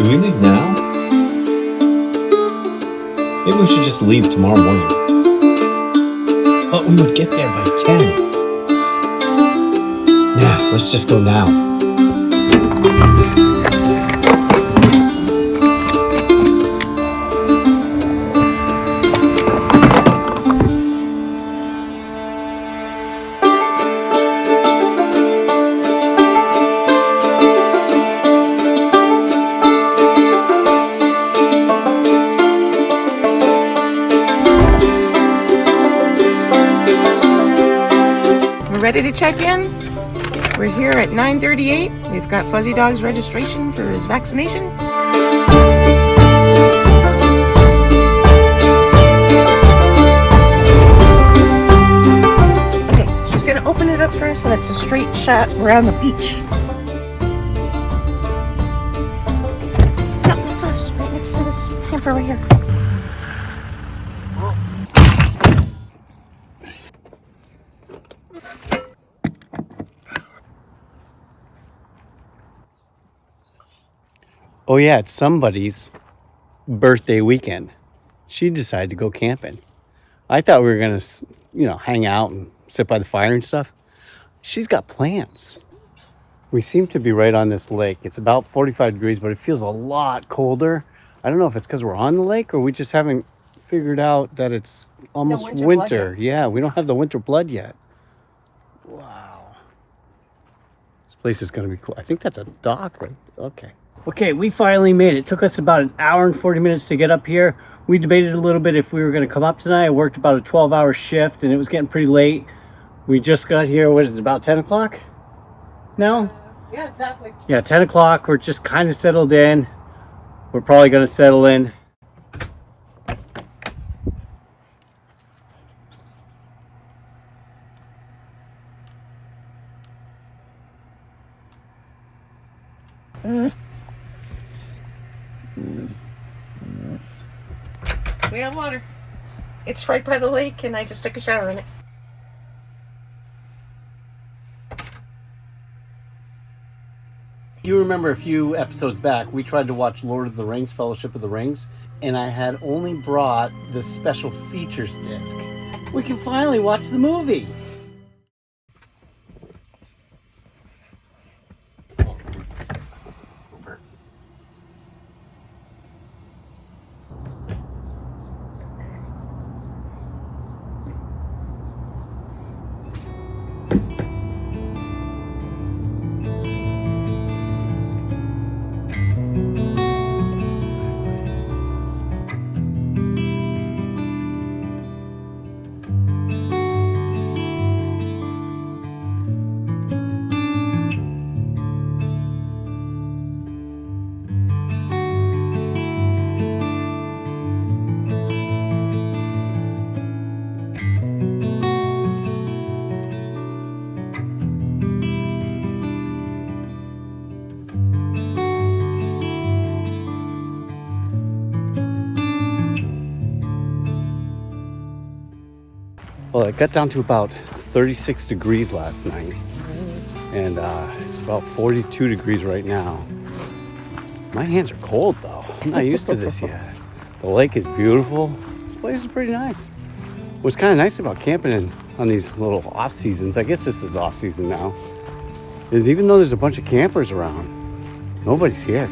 Do we leave now? Maybe we should just leave tomorrow morning. But we would get there by 10. Nah, let's just go now. Ready to check in? We're here at 9:38. We've got Fuzzy Dog's registration for his vaccination. Okay, she's gonna open it up first, and it's a straight shot around the beach. No, that's us, right next to this camper right here. Oh yeah, it's somebody's birthday weekend. She decided to go camping. I thought we were gonna, hang out and sit by the fire and stuff. She's got plans. We seem to be right on this lake. It's about 45 degrees, but it feels a lot colder. I don't know if it's because we're on the lake or we just haven't figured out that it's almost winter. Yeah, we don't have the winter blood yet. Wow. This place is gonna be cool. I think that's a dock, right? Okay, we finally made it. It took us about an hour and 40 minutes to get up here. We debated a little bit if we were going to come up tonight. I worked about a 12-hour shift, and it was getting pretty late. We just got here, what is it, about 10 o'clock now? Yeah, exactly. Yeah, 10 o'clock. We're just kind of settled in. We're probably going to settle in. We have water. It's right by the lake, and I just took a shower in it. You remember a few episodes back, we tried to watch Lord of the Rings, Fellowship of the Rings, and I had only brought the special features disc. We can finally watch the movie. Well, it got down to about 36 degrees last night, and it's about 42 degrees right now. My hands are cold though. I'm not used to this yet. The lake is beautiful. This place is pretty nice. What's kind of nice about camping on these little off seasons, I guess this is off season now, is even though there's a bunch of campers around, nobody's here.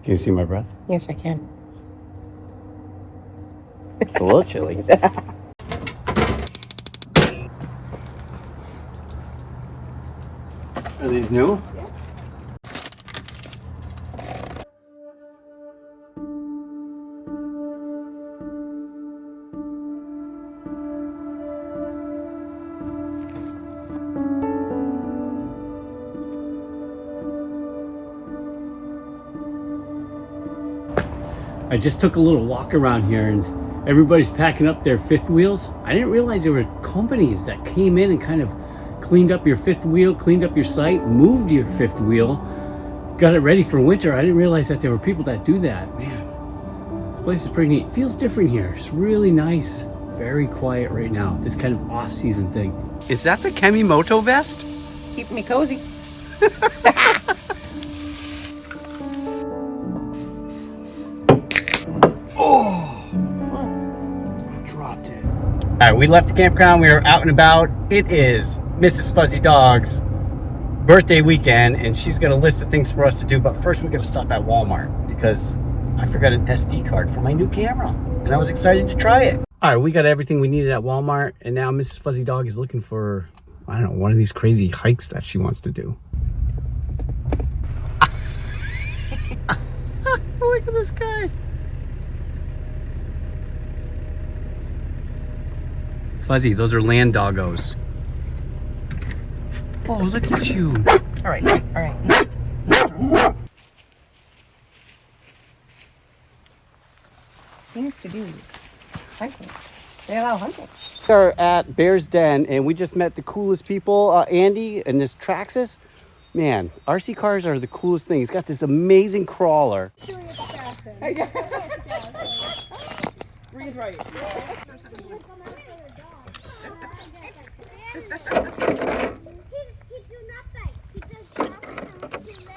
Can you see my breath? Yes, I can. It's a little chilly. Are these new? Yeah. I just took a little walk around here, and Everybody's packing up their fifth wheels. I didn't realize there were companies that came in and kind of cleaned up your fifth wheel, cleaned up your site, moved your fifth wheel, got it ready for winter. I didn't realize that there were people that do that. Man, this place is pretty neat. Feels different here. It's really nice. Very quiet right now. This kind of off-season thing. Is that the Kemimoto vest? Keep me cozy. Dropped it. All right, we left the campground. We are out and about. It is Mrs. Fuzzy Dog's birthday weekend, and she's got a list of things for us to do. But first, we're going to stop at Walmart because I forgot an SD card for my new camera, and I was excited to try it. All right, we got everything we needed at Walmart, and now Mrs. Fuzzy Dog is looking for, I don't know, one of these crazy hikes that she wants to do. Look at this guy. Fuzzy, those are land doggos. Oh, look at you. All right, all right. Things to do. Hiking. They allow hunting. We are at Bear's Den, and we just met the coolest people. Andy and this Traxxas. Man, RC cars are the coolest thing. He's got this amazing crawler. Breathe right.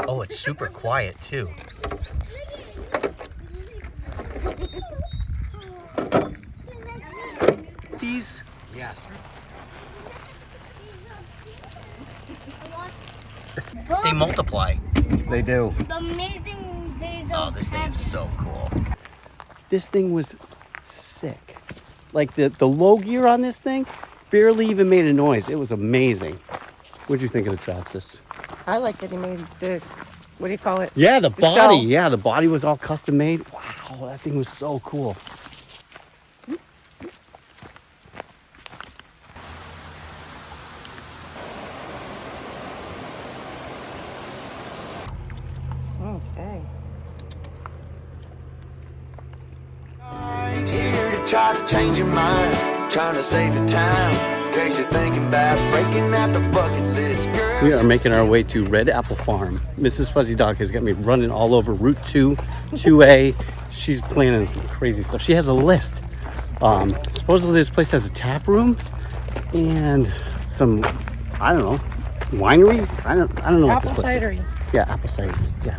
Oh, it's super quiet too. These? Yes. They multiply. They do. The amazing days of Oh, this thing is so cool. This thing was sick. Like the low gear on this thing barely even made a noise. It was amazing. What'd you think of the Traxxas? I like that he made the, what do you call it? Yeah, the body. shell. Yeah, the body was all custom made. Wow, that thing was so cool. Okay. Here to try to change your mind, trying to save the time, in case you're thinking about breaking out the bucket list, girl. We are making our way to Red Apple Farm. Mrs. Fuzzy Dog has got me running all over Route 2, 2A. She's planning some crazy stuff. She has a list. Supposedly this place has a tap room and some, I don't know, winery? I don't know Apple what this place cidery. is. Yeah, apple cider. Yeah.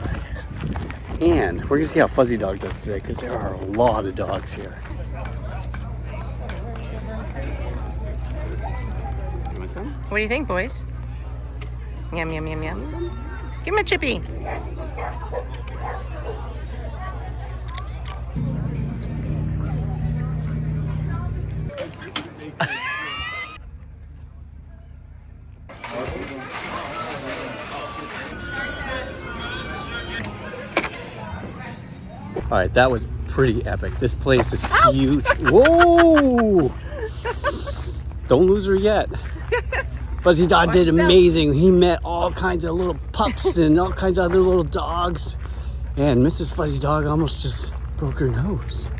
And we're gonna see how Fuzzy Dog does today because there are a lot of dogs here. You want some? What do you think, boys? Yum, yum, yum, yum. Give him a chippy. All right, that was pretty epic. This place is huge. Whoa! Don't lose her yet. Fuzzy Dog did amazing. He met all kinds of little pups and all kinds of other little dogs. And Mrs. Fuzzy Dog almost just broke her nose.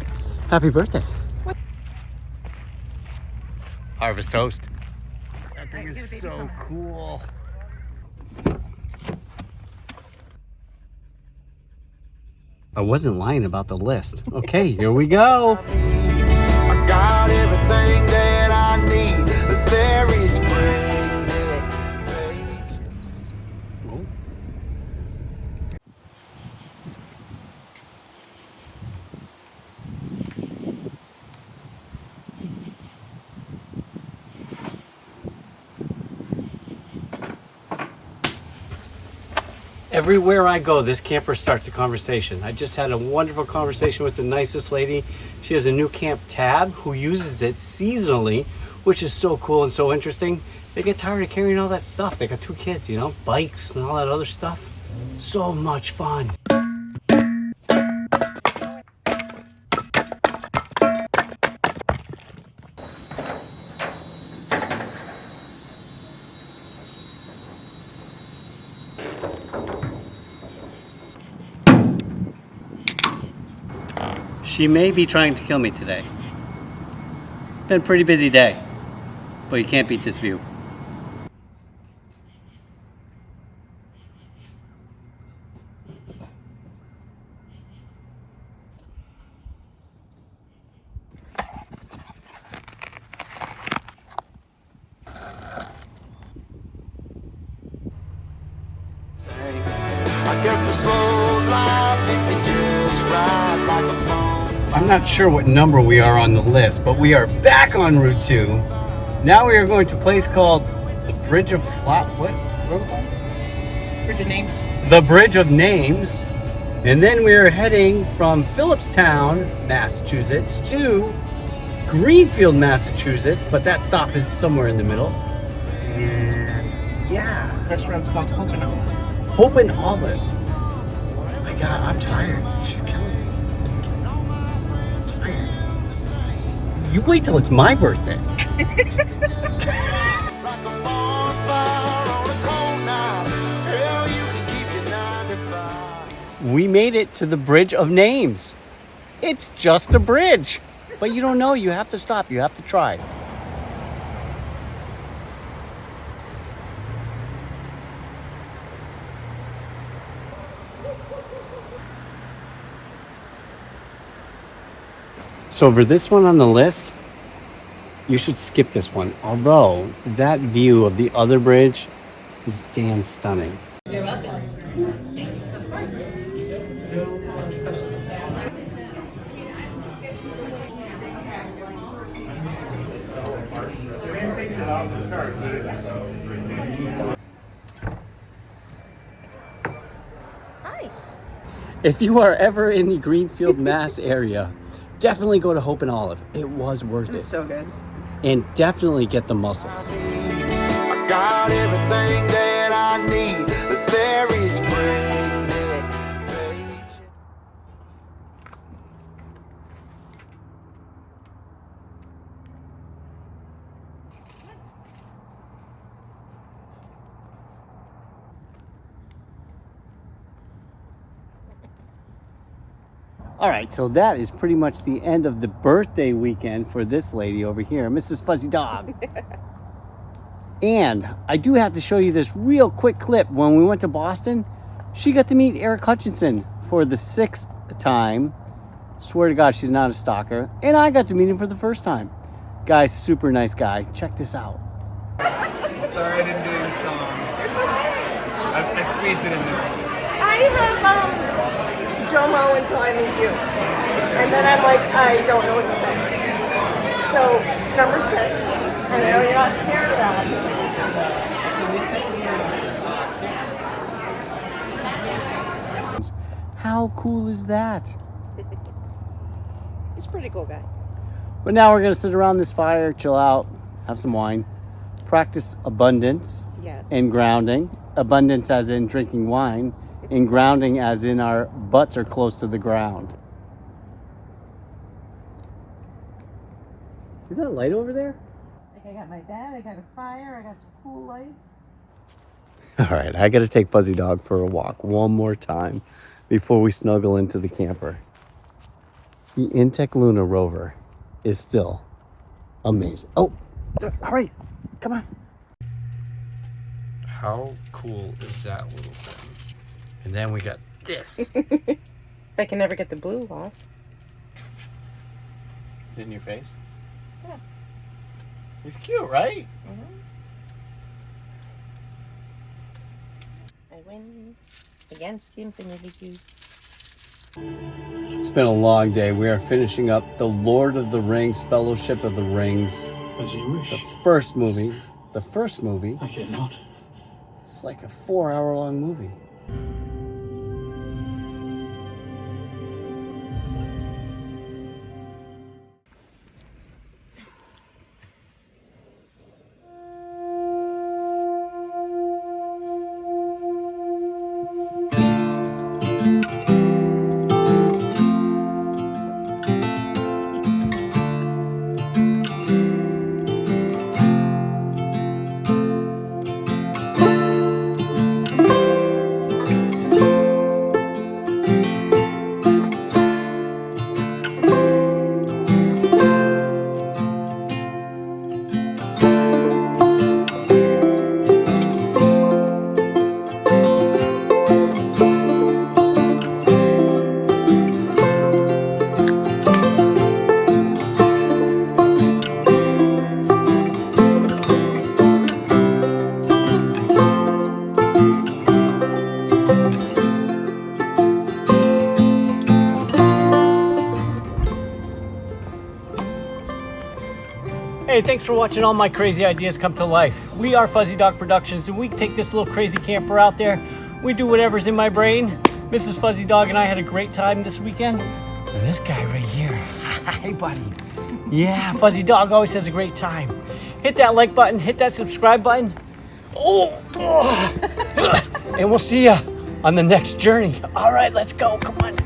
Happy birthday. Harvest toast. That thing is so cool. I wasn't lying about the list. Okay, here we go. I got everything that I need, but there is breakneck pace. Everywhere I go, this camper starts a conversation. I just had a wonderful conversation with the nicest lady. She has a new camp tab who uses it seasonally, which is so cool and so interesting. They get tired of carrying all that stuff. They got 2 kids, you know, bikes and all that other stuff. So much fun. She may be trying to kill me today. been a pretty busy day, but you can't beat this view. I guess the slow life, it can just ride like a bone. I'm not sure what number we are on the list, but we are back on Route 2. Now we are going to a place called the Bridge of what? Bridge of Names. The Bridge of Names. And then we are heading from Phillipstown, Massachusetts to Greenfield, Massachusetts, but that stop is somewhere in the middle. And yeah, Restaurant's called Hope and Olive. Hope and Olive. Oh my God, I'm tired. She's killing me. I'm tired. You wait till it's my birthday. Like a bonfire on a cold night. Hell, you can keep your 9 to 5. We made it to the Bridge of Names. It's just a bridge. But you don't know, you have to stop, you have to try. So for this one on the list, you should skip this one. Although that view of the other bridge is damn stunning. You're welcome. Hi. If you are ever in the Greenfield, Mass area, definitely go to Hope and Olive. It was worth it. It's so good. And definitely get the mussels. I got everything that I need. The ferry's breakneck page. All right, so that is pretty much the end of the birthday weekend for this lady over here, Mrs. Fuzzy Dog. And I do have to show you this real quick clip. When we went to Boston, she got to meet Eric Hutchinson for the 6th time. Swear to God, she's not a stalker. And I got to meet him for the first time. Guy's super nice guy. Check this out. Sorry I didn't do your song. It's okay. I squeezed it in there. I have Jomo until I meet you. And then I'm like, I don't know what to say. So, number 6. And I know you're not scared of that. How cool is that? He's a pretty cool guy. But now we're gonna sit around this fire, chill out, have some wine, practice abundance Yes. and grounding. Abundance as in drinking wine, and grounding as in our butts are close to the ground. See that light over there? I got my bed, I got a fire, I got some cool lights. All right, I gotta take Fuzzy Dog for a walk one more time before we snuggle into the camper. The Intech Luna Rover is still amazing. Oh, all right, come on. How cool is that little thing? And then we got this. If I can never get the blue off. It's in your face? Yeah. It's cute, right? I win against the infinity cube. It's been a long day. We are finishing up The Lord of the Rings, Fellowship of the Rings. As you wish. The first movie. I cannot. It's like a 4-hour-long movie. Hey, thanks for watching all my crazy ideas come to life. We are Fuzzy Dog Productions, and we take this little crazy camper out there. We do whatever's in my brain. Mrs. Fuzzy Dog and I had a great time this weekend. And this guy right here, hey buddy. Yeah, Fuzzy Dog always has a great time. Hit that like button, hit that subscribe button. And we'll see ya on the next journey. All right, let's go, come on.